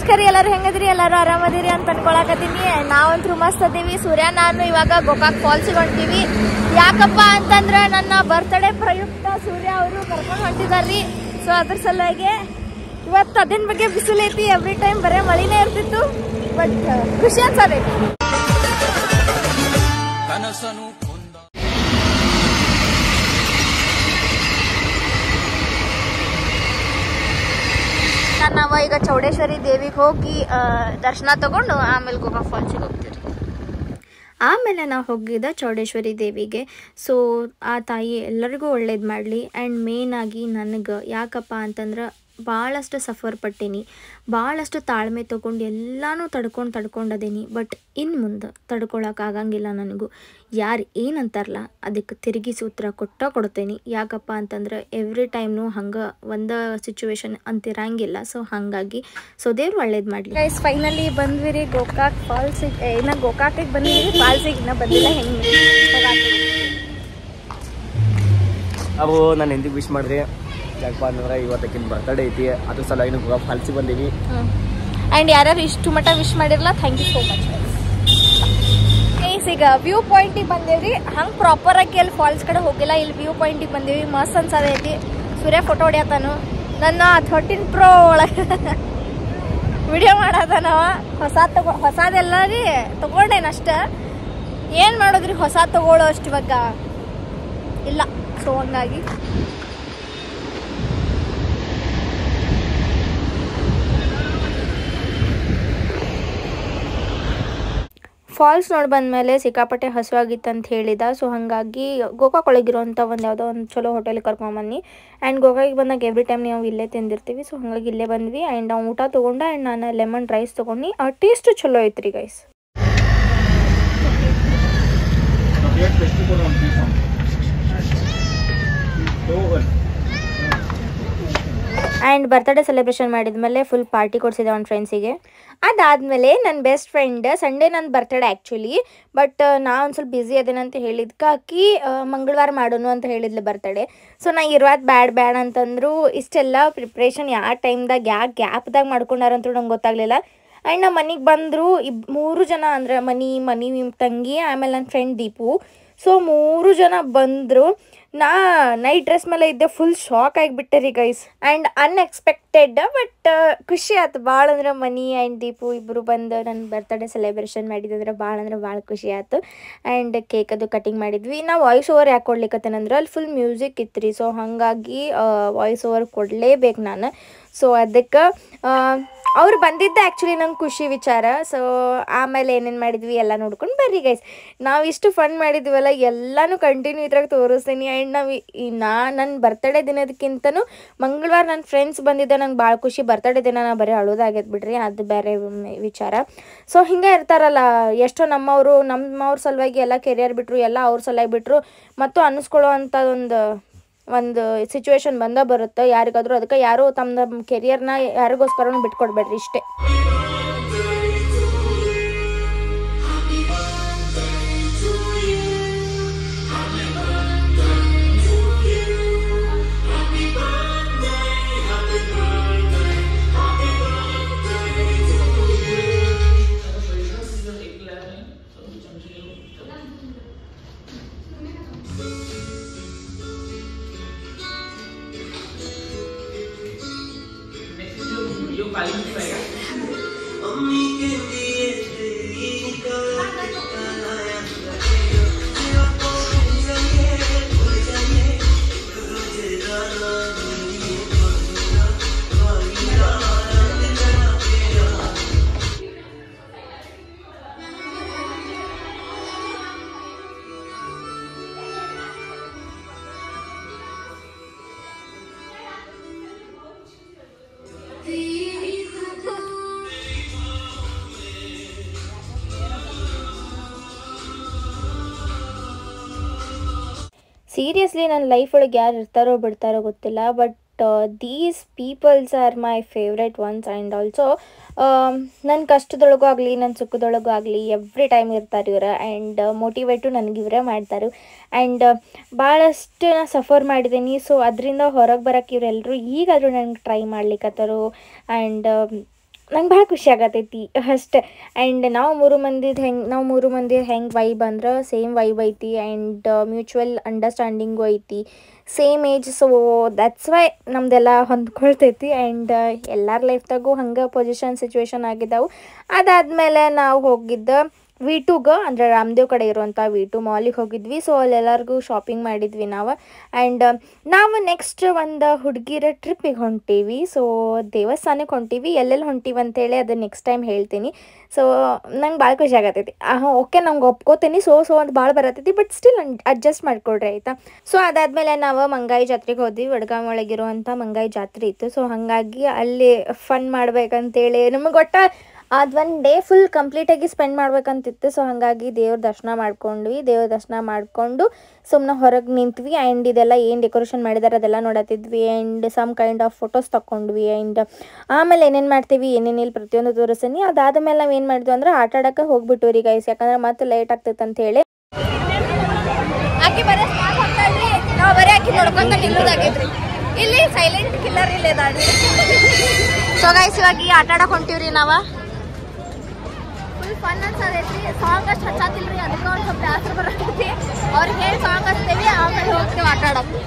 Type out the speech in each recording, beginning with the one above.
ನಮಸ್ಕಾರ ಎಲ್ಲರೂ ಹೆಂಗದ್ರಿ ಎಲ್ಲರೂ ಆರಾಮದಿರಿ ಅಂತ ಅನ್ಕೊಳಕತ್ತೀನಿ ನಾವಂತೂ ಮಸ್ತ್ ಅದೀವಿ ಸೂರ್ಯ ನಾನು ಇವಾಗ ಗೋಕಾಕ್ ಫಾಲ್ಸಿಗೆ ಹೊಂಟೀವಿ ಯಾಕಪ್ಪ ಅಂತಂದ್ರೆ ನನ್ನ ಬರ್ತ್ಡೇ ಪ್ರಯುಕ್ತ ಸೂರ್ಯ ಅವರು ಕರ್ಕೊಂಡು ಹೊಂಟಿದಾರ್ರಿ ಸೊ ಅದ್ರ ಸಲುವಾಗಿ ಇವತ್ತು ಅದಿನ ಬಗ್ಗೆ ಬಿಸಿಲು ಐತಿ ಎವ್ರಿ ಟೈಮ್ ಬರೀ ಮಳಿನೇ ಇರ್ತಿತ್ತು ಬಟ್ ಖುಷಿ ಅನ್ಸದೈತಿ ನಾವು ಈಗ ಚೌಡೇಶ್ವರಿ ದೇವಿಗೆ ಹೋಗಿ ದರ್ಶನ ತಗೊಂಡು ಆಮೇಲೆ ಗೋಕಾಕ್ ಫಾಲ್ಸಿಗೆ ಹೋಗ್ತೀವಿ ಆಮೇಲೆ ನಾವು ಹೋಗಿದ್ದ ಚೌಡೇಶ್ವರಿ ದೇವಿಗೆ ಸೊ ಆ ತಾಯಿ ಎಲ್ಲರಿಗೂ ಒಳ್ಳೇದು ಮಾಡಲಿ ಆ್ಯಂಡ್ ಮೇಯ್ನಾಗಿ ನನಗೆ ಯಾಕಪ್ಪ ಅಂತಂದ್ರೆ ಭಾಳಷ್ಟು ಸಫರ್ ಪಟ್ಟೀನಿ ಭಾಳಷ್ಟು ತಾಳ್ಮೆ ತೊಗೊಂಡು ಎಲ್ಲನೂ ತಡ್ಕೊಂಡದೇನಿ ಬಟ್ ಇನ್ನು ಮುಂದೆ ತಡ್ಕೊಳಕ್ಕಾಗಂಗಿಲ್ಲ ನನಗೂ ಯಾರು ಏನಂತಾರಲ್ಲ ಅದಕ್ಕೆ ತಿರುಗಿಸಿ ಉತ್ತರ ಕೊಡ್ತೇನೆ ಯಾಕಪ್ಪ ಅಂತಂದ್ರೆ ಎವ್ರಿ ಟೈಮ್ನು ಹಂಗೆ ಒಂದು ಸಿಚುವೇಶನ್ ಅಂತಿರಂಗಿಲ್ಲ ಸೊ ಹಾಗಾಗಿ ಸೊ ದೇವ್ರು ಒಳ್ಳೇದು ಮಾಡಲಿ ಗೈಸ್ ಫೈನಲಿ ಬಂದ್ವಿ ರೀ ಗೋಕಾಕ್ ಫಾಲ್ಸಿಗೆ ಇನ್ನು ಗೋಕಾಕಿಗೆ ಬಂದಿವಿ ಫಾಲ್ಸಿಗೆ ಇನ್ನೂ ಬಂದಿಲ್ಲ ಹೆಂಗೆ ನಾವು ನಾನು ಎಂದಿಗೆ ವಿಶ್ ಮಾಡಿರಿ ಯಾಕಪ್ಪ ಅಂದ್ರೆ ಇವತ್ತಕ್ಕಿಂತ ಬರ್ತಡೇ ಐತಿ ಅದ್ರ ಸಲುವಾಗಿ ಗೋಕಾಕ್ ಫಾಲ್ಸಿಗೆ ಬಂದೀವಿ ಆ್ಯಂಡ್ ಯಾರ್ಯಾರು ಇಷ್ಟು ಮಟ್ಟ ವಿಶ್ ಮಾಡಿರಲ್ಲ thank you so much guys ಈಗ ವ್ಯೂ ಪಾಯಿಂಟಿಗೆ ಬಂದೇವ್ರಿ ಹಂಗೆ ಪ್ರಾಪರಾಗಿ ಅಲ್ಲಿ ಫಾಲ್ಸ್ ಕಡೆ ಹೋಗಿಲ್ಲ ಇಲ್ಲಿ ವ್ಯೂ ಪಾಯಿಂಟಿಗೆ ಬಂದೀವಿ ಮಸ್ತ್ ಅನ್ಸದೈತಿ ಸೂರ್ಯ ಫೋಟೋ ಹೊಡ್ಯಾತಾನು ನನ್ನ 13 Pro ಒಳಗೆ ವಿಡಿಯೋ ಮಾಡತಾನವ ಹೊಸದೆಲ್ಲ ರೀ ತೊಗೊಂಡೇನಷ್ಟ ಏನು ಮಾಡೋದ್ರಿ ಹೊಸ ತೊಗೊಳ್ಳೋ ಅಷ್ಟು ಇವಾಗ ಇಲ್ಲ ಸೊ ಹಂಗಾಗಿ ಫಾಲ್ಸ್ ನೋಡಿ ಬಂದಮೇಲೆ ಸಿಕ್ಕಾಪಟ್ಟೆ ಹಸುವಾಗಿತ್ತು ಅಂತ ಹೇಳಿದ ಸೊ ಹಾಗಾಗಿ ಗೋಕಾಕ್ ಒಳಗಿರೋಂಥ ಯಾವುದೋ ಒಂದು ಚಲೋ ಹೋಟೆಲಿಗೆ ಕರ್ಕೊಂಬನ್ನಿ ಆ್ಯಂಡ್ ಗೋಕಾಕಿಗೆ ಬಂದಾಗ ಎವ್ರಿ ಟೈಮ್ ನಾವು ಇಲ್ಲೇ ತಿಂದಿರ್ತೀವಿ ಸೊ ಹಾಗಾಗಿ ಇಲ್ಲೇ ಬಂದ್ವಿ ಆ್ಯಂಡ್ ನಾವು ಊಟ ತೊಗೊಂಡು ಆ್ಯಂಡ್ ನಾನು ಲೆಮನ್ ರೈಸ್ ತೊಗೊಂಡು ಆ ಟೇಸ್ಟ್ ಚಲೋ ಐತ್ರಿ ಗೈಸ್ ಆ್ಯಂಡ್ ಬರ್ತ್ಡೇ ಸೆಲೆಬ್ರೇಷನ್ ಮಾಡಿದ್ಮೇಲೆ ಫುಲ್ ಪಾರ್ಟಿ ಕೊಡಿಸಿದೆ ಅವ್ನ ಫ್ರೆಂಡ್ಸಿಗೆ ಅದಾದಮೇಲೆ ನನ್ನ ಬೆಸ್ಟ್ ಫ್ರೆಂಡ್ ಸಂಡೇ ನನ್ನ ಬರ್ತ್ಡೇ ಆ್ಯಕ್ಚುಲಿ ಬಟ್ ನಾ ಒಂದು ಸ್ವಲ್ಪ ಬ್ಯುಸಿ ಅದೇನಂತ ಹೇಳಿದ್ಕೆ ಆಕಿ ಮಂಗಳವಾರ ಮಾಡೋನು ಅಂತ ಹೇಳಿದ್ಲು ಬರ್ತ್ಡೇ ಸೊ ನಾ ಇರೋದು ಬ್ಯಾಡ ಅಂತಂದ್ರು ಇಷ್ಟೆಲ್ಲ ಪ್ರಿಪ್ರೇಷನ್ ಯಾವ ಟೈಮ್ದಾಗ ಯಾವ ಗ್ಯಾಪ್ದಾಗ ಮಾಡ್ಕೊಂಡಾರಂತೂ ನಂಗೆ ಗೊತ್ತಾಗಲಿಲ್ಲ ಆ್ಯಂಡ್ ನಮ್ಮ ಮನೆಗೆ ಬಂದರು 3 ಜನ ಅಂದ್ರೆ ಮನಿ ತಂಗಿ ಆಮೇಲೆ ನನ್ನ ಫ್ರೆಂಡ್ ದೀಪು ಸೊ 3 ಜನ ಬಂದರು ನಾ ನೈಟ್ ಡ್ರೆಸ್ ಮೇಲೆ ಇದ್ದೆ ಫುಲ್ ಶಾಕ್ ಆಗಿಬಿಟ್ಟೆ ರೀ ಗೈಸ್ ಆ್ಯಂಡ್ ಅನ್ಎಕ್ಸ್ಪೆಕ್ಟೆಡ್ ಬಟ್ ಖುಷಿ ಆಯ್ತು ಭಾಳ ಅಂದ್ರೆ ಮನಿ ಆ್ಯಂಡ್ ದೀಪು ಇಬ್ಬರು ಬಂದು ನನ್ನ ಬರ್ತ್ಡೇ ಸೆಲೆಬ್ರೇಷನ್ ಮಾಡಿದ್ರೆ ಭಾಳ ಖುಷಿ ಆಯ್ತು ಆ್ಯಂಡ್ ಕೇಕ್ ಅದು ಕಟಿಂಗ್ ಮಾಡಿದ್ವಿ ನಾ ವಾಯ್ಸ್ ಓವರ್ ಯಾಕೆ ಕೊಡ್ಲಿಕ್ಕತ್ತೇನಂದ್ರೆ ಅಲ್ಲಿ ಫುಲ್ ಮ್ಯೂಸಿಕ್ ಇತ್ತು ರೀ ಸೊ ಹಾಗಾಗಿ ವಾಯ್ಸ್ ಓವರ್ ಕೊಡಲೇಬೇಕು ನಾನು ಸೊ ಅದಕ್ಕೆ ಅವ್ರು ಬಂದಿದ್ದೆ ಆ್ಯಕ್ಚುಲಿ ನಂಗೆ ಖುಷಿ ವಿಚಾರ ಸೊ ಆಮೇಲೆ ಏನೇನು ಮಾಡಿದ್ವಿ ಎಲ್ಲ ನೋಡ್ಕೊಂಡು ಬರ್ರಿ ಗೈಸ್ ನಾವು ಇಷ್ಟು ಫನ್ ಮಾಡಿದ್ವಲ್ಲ ಎಲ್ಲನೂ ಕಂಟಿನ್ಯೂ ಇದ್ರಾಗ ತೋರಿಸ್ತೀನಿ ಆ್ಯಂಡ್ ನಾವು ನನ್ನ ಬರ್ತಡೇ ದಿನದಕ್ಕಿಂತನೂ ಮಂಗಳವಾರ ನನ್ನ ಫ್ರೆಂಡ್ಸ್ ಬಂದಿದ್ದೆ ನಂಗೆ ಭಾಳ ಖುಷಿ ಬರ್ತಡೇ ದಿನ ನಾ ಬರೀ ಅಳೋದಾಗೈತೆ ಬಿಡ್ರಿ ಅದು ಬೇರೆ ವಿಚಾರ ಸೊ ಹಿಂಗೆ ಇರ್ತಾರಲ್ಲ ಎಷ್ಟೋ ನಮ್ಮವ್ರ ಸಲುವಾಗಿ ಎಲ್ಲ ಕೆರಿಯರ್ ಬಿಟ್ಟರು ಎಲ್ಲ ಅವ್ರ ಸಲುವಾಗಿ ಬಿಟ್ಟರು ಮತ್ತು ಅನ್ನಿಸ್ಕೊಳ್ಳೋ ಅಂಥ ಒಂದು ಸಿಚುವೇಶನ್ ಬರುತ್ತೆ ಯಾರಿಗಾದರೂ ಅದಕ್ಕೆ ಯಾರು ತಮ್ಮ ಕೆರಿಯರ್ನ ಯಾರಿಗೋಸ್ಕರನೂ ಬಿಟ್ಕೊಡ್ಬೇಡ್ರಿ ಇಷ್ಟೇ ಸೀರಿಯಸ್ಲಿ ನನ್ನ ಲೈಫ್ ಒಳಗೆ ಯಾರು ಇರ್ತಾರೋ ಬಿಡ್ತಾರೋ ಗೊತ್ತಿಲ್ಲ but these peoples are my favourite once and also ನನ್ನ ಕಷ್ಟದೊಳಗೂ ಆಗಲಿ ನನ್ನ ಸುಖದೊಳಗೂ ಆಗಲಿ ಎವ್ರಿ ಟೈಮ್ ಇರ್ತಾರೆ ಇವ್ರು ಆ್ಯಂಡ್ ಮೋಟಿವೇಟು ನನಗೆ ಇವರೇ ಮಾಡ್ತಾರೆ ಆ್ಯಂಡ್ ಭಾಳಷ್ಟು ನಾ ಸಫರ್ ಮಾಡಿದ್ದೀನಿ ಸೊ ಅದರಿಂದ ಹೊರಗೆ ಬರೋಕ್ಕೆ ಇವರೆಲ್ಲರೂ ಈಗಾದರೂ ನನಗೆ ಟ್ರೈ ಮಾಡ್ಲಿಕ್ಕತ್ತಾರು ಆ್ಯಂಡ್ ನಂಗೆ ಭಾಳ ಖುಷಿ ಆಗತೈತಿ ಅಷ್ಟೇ. ಆ್ಯಂಡ್ ನಾವು ಮೂರು ಮಂದಿ ಹೆಂಗೆ ವೈಬ್ ಅಂದ್ರೆ ಸೇಮ್ ವೈಬ್ ಐತಿ ಆ್ಯಂಡ್ ಮ್ಯೂಚುವಲ್ ಅಂಡರ್ಸ್ಟ್ಯಾಂಡಿಂಗು ಐತಿ, same age. So that's why ನಮ್ದೆಲ್ಲ ಹೊಂದ್ಕೊಳ್ತೈತಿ ಆ್ಯಂಡ್ ಎಲ್ಲರ ಲೈಫ್ದಾಗೂ ಹಂಗೆ ಪೊಸಿಷನ್ ಸಿಚುವೇಶನ್ ಆಗಿದ್ದಾವೆ. ಅದಾದಮೇಲೆ ನಾವು ಹೋಗಿದ್ದು V2 ಅಂದರೆ ರಾಮದೇವ್ ಕಡೆ ಇರುವಂಥ V2 ಮಾಲಿಗೆ ಹೋಗಿದ್ವಿ. ಸೊ ಅಲ್ಲೆಲ್ಲರಿಗೂ ಶಾಪಿಂಗ್ ಮಾಡಿದ್ವಿ ನಾವು. ಆ್ಯಂಡ್ ನಾವು ನೆಕ್ಸ್ಟ್ ಒಂದು ಹುಡುಗಿರ ಟ್ರಿಪ್ಪಿಗೆ ಹೊಂಟೀವಿ. ಸೊ ದೇವಸ್ಥಾನಕ್ಕೆ ಹೊಂಟೀವಿ. ಎಲ್ಲೆಲ್ಲಿ ಹೊಂಟೀವಿ ಅಂತೇಳಿ ಅದು ನೆಕ್ಸ್ಟ್ ಟೈಮ್ ಹೇಳ್ತೀನಿ. ಸೊ ನಂಗೆ ಭಾಳ ಖುಷಿ ಆಗತ್ತೈತಿ. ಓಕೆ, ನಂಗೆ ಒಪ್ಕೋತೀನಿ. ಸೊ ಅಂತ ಭಾಳ ಬರತ್ತೈತಿ, ಬಟ್ ಸ್ಟಿಲ್ ಅಡ್ಜಸ್ಟ್ ಮಾಡ್ಕೊಳ್ರಿ ಆಯಿತಾ. ಸೊ ಅದಾದಮೇಲೆ ನಾವು ಮಂಗಾಯಿ ಜಾತ್ರೆಗೆ ಹೋದ್ವಿ. ವಡ್ಗಾಮ್ ಒಳಗಿರುವಂಥ ಮಂಗಾಯಿ ಜಾತ್ರೆ ಇತ್ತು. ಸೊ ಹಾಗಾಗಿ ಅಲ್ಲಿ ಫನ್ ಮಾಡ್ಬೇಕಂತೇಳಿ ನಮಗೆ ಒಟ್ಟು ಅದು ಒಂದು ಡೇ ಫುಲ್ ಕಂಪ್ಲೀಟಾಗಿ ಸ್ಪೆಂಡ್ ಮಾಡ್ಬೇಕಂತಿತ್ತು. ಸೊ ಹಾಗಾಗಿ ದೇವ್ರ ದರ್ಶನ ಮಾಡಿಕೊಂಡು ಸುಮ್ಮನೆ ಹೊರಗೆ ನಿಂತ್ವಿ. ಆ್ಯಂಡ್ ಇದೆಲ್ಲ ಏನು ಡೆಕೋರೇಷನ್ ಮಾಡಿದ್ದಾರೆ ಅದೆಲ್ಲ ನೋಡತ್ತಿದ್ವಿ. And some kind of photos ತಗೊಂಡ್ವಿ. ಆ್ಯಂಡ್ ಆಮೇಲೆ ಏನೇನು ಮಾಡ್ತೀವಿ ಏನೇನಿಲ್ಲ ಪ್ರತಿಯೊಂದು ತೋರಿಸ್ತೀನಿ. ಅದಾದಮೇಲೆ ನಾವು ಏನು ಮಾಡಿದ್ವಿ ಅಂದ್ರೆ ಆಟ ಆಡೋಕ್ಕೆ ಹೋಗ್ಬಿಟ್ಟು ರೀ ಗೈಸ್, ಯಾಕಂದ್ರೆ ಮತ್ತೆ ಲೇಟ್ ಆಗ್ತೈತೆ ಅಂತ ಹೇಳಿ. ನಾವು ಬರೀ ಆಕಿ ನೋಡ್ಕೊಂತ ನಿಲ್ಲೋದಾಗೈತ್ರಿ. ಇಲ್ಲಿ ಸೈಲೆಂಟ್ ಕಿಲ್ಲರ್ ಇಲ್ಲೇ ದಾಡಿ. ಸೊ ಗೈಸ್ ಇವಾಗ ಆಟ ಆಡಕ್ಕೆ ಹೊಂಟೀವ್ರಿ ನಾವು. Full fun ಅನ್ಸದೈತಿ. ಸಾಂಗ್ ಅಷ್ಟು ಹಚ್ಚಾತಿಲ್ರಿ, ಅದಕ್ಕೆ ಒಂದು ಸ್ವಲ್ಪ ಬ್ಯಾಸರ ಬರತೈತಿ. ಅವ್ರಿಗೆ ಹೇಳಿ ಸಾಂಗ್ ಹಚ್ತೇವಿ, ಆಮೇಲೆ ಹೋಗ್ತೇವೆ ಆಟ ಆಡಕ್ಕೆ.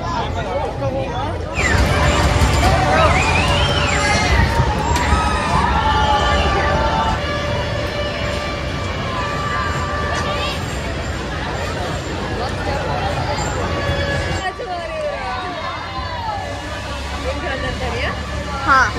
ಹಾಂ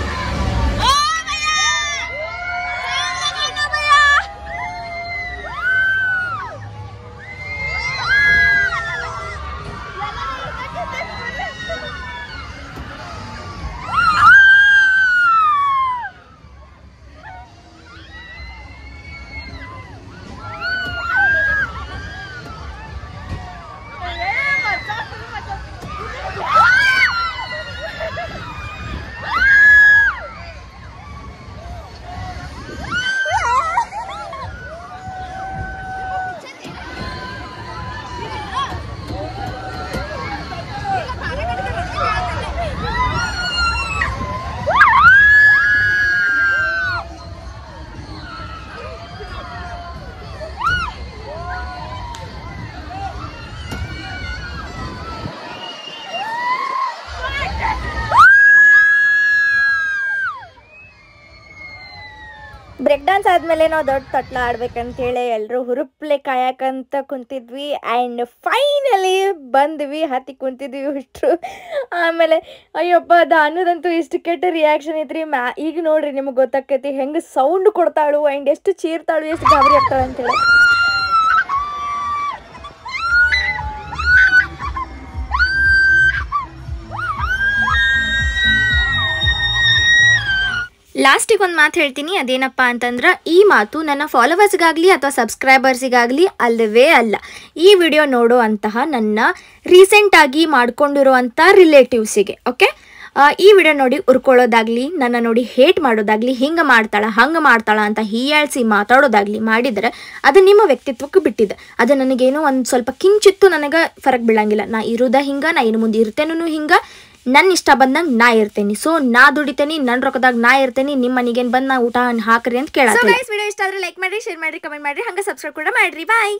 ಬ್ರೇಕ್ ಡ್ಯಾನ್ಸ್ ಆದಮೇಲೆ ನಾವು ದೊಡ್ಡ ತಟ್ಲ ಆಡ್ಬೇಕಂತೇಳಿ ಎಲ್ಲರೂ ಹುರುಪ್ಲೆ ಕಾಯಕಂತ ಕುಂತಿದ್ವಿ. ಆ್ಯಂಡ್ ಫೈನಲಿ ಬಂದ್ವಿ, ಹತ್ತಿ ಕುಂತಿದ್ವಿ ಅಷ್ಟರು. ಆಮೇಲೆ ಅಯ್ಯಪ್ಪ ದಾನದಂತೂ ಇಷ್ಟು ಕೆಟ್ಟ ರಿಯಾಕ್ಷನ್ ಐತ್ರಿ. ಈಗ ನೋಡ್ರಿ ನಿಮಗೆ ಗೊತ್ತಾಕೈತಿ ಹೆಂಗೆ ಸೌಂಡ್ ಕೊಡ್ತಾಳು ಆ್ಯಂಡ್ ಎಷ್ಟು ಚೀರ್ತಾಳು, ಎಷ್ಟು ಗಾಬರಿ ಆಗ್ತಾಳೆ ಅಂತೇಳಿ. ಲಾಸ್ಟಿಗೆ ಒಂದು ಮಾತು ಹೇಳ್ತೀನಿ. ಅದೇನಪ್ಪ ಅಂತಂದ್ರೆ, ಈ ಮಾತು ನನ್ನ ಫಾಲೋವರ್ಸ್ಗಾಗಲಿ ಅಥವಾ ಸಬ್ಸ್ಕ್ರೈಬರ್ಸಿಗಾಗಲಿ ಅಲ್ಲವೇ ಅಲ್ಲ. ಈ ವಿಡಿಯೋ ನೋಡೋ ಅಂತಹ ನನ್ನ ರೀಸೆಂಟಾಗಿ ಮಾಡ್ಕೊಂಡಿರುವಂಥ ರಿಲೇಟಿವ್ಸಿಗೆ. ಓಕೆ, ಈ ವಿಡಿಯೋ ನೋಡಿ ಉರ್ಕೊಳ್ಳೋದಾಗಲಿ, ನನ್ನ ನೋಡಿ ಹೇಟ್ ಮಾಡೋದಾಗಲಿ, ಹಿಂಗೆ ಮಾಡ್ತಾಳ ಅಂತ ಹೀಯಾಳಿಸಿ ಮಾತಾಡೋದಾಗಲಿ ಮಾಡಿದರೆ ಅದು ನಿಮ್ಮ ವ್ಯಕ್ತಿತ್ವಕ್ಕೆ ಬಿಟ್ಟಿದೆ. ಅದು ನನಗೇನೋ ಒಂದು ಸ್ವಲ್ಪ ಕಿಂಚಿತ್ತು ನನಗೆ ಫರಕ್ ಬೀಳಂಗಿಲ್ಲ. ನಾ ಇರೋದ ಹಿಂಗೆ, ನಾ ಇನ್ನು ಮುಂದೆ ಇರ್ತೇನೂ ಹಿಂಗೆ, ನನ್ನ ಇಷ್ಟ ಬಂದಂಗೆ ನಾ ಇರ್ತೇನೆ. ಸೊ ನಾ ದುಡಿತೇನೆ, ನನ್ನ ರೊಕ್ಕದಾಗ ನಾ ಇರ್ತೇನೆ. ನಿಮ್ಮ ಮನೆಗೇನು ಬಂದು ನಾ ಊಟ ಹಾಕ್ರಿ ಅಂತ ಕೇಳ. ಸೊ ಗೈಸ್, ವಿಡಿಯೋ ಇಷ್ಟ ಆದರೆ ಲೈಕ್ ಮಾಡಿರಿ, ಶೇರ್ ಮಾಡಿರಿ, ಕಮೆಂಟ್ ಮಾಡಿರಿ, ಹಂಗೆ ಸಬ್ಸ್ಕ್ರೈಬ್ ಕೂಡ ಮಾಡಿರಿ. ಬಾಯ್.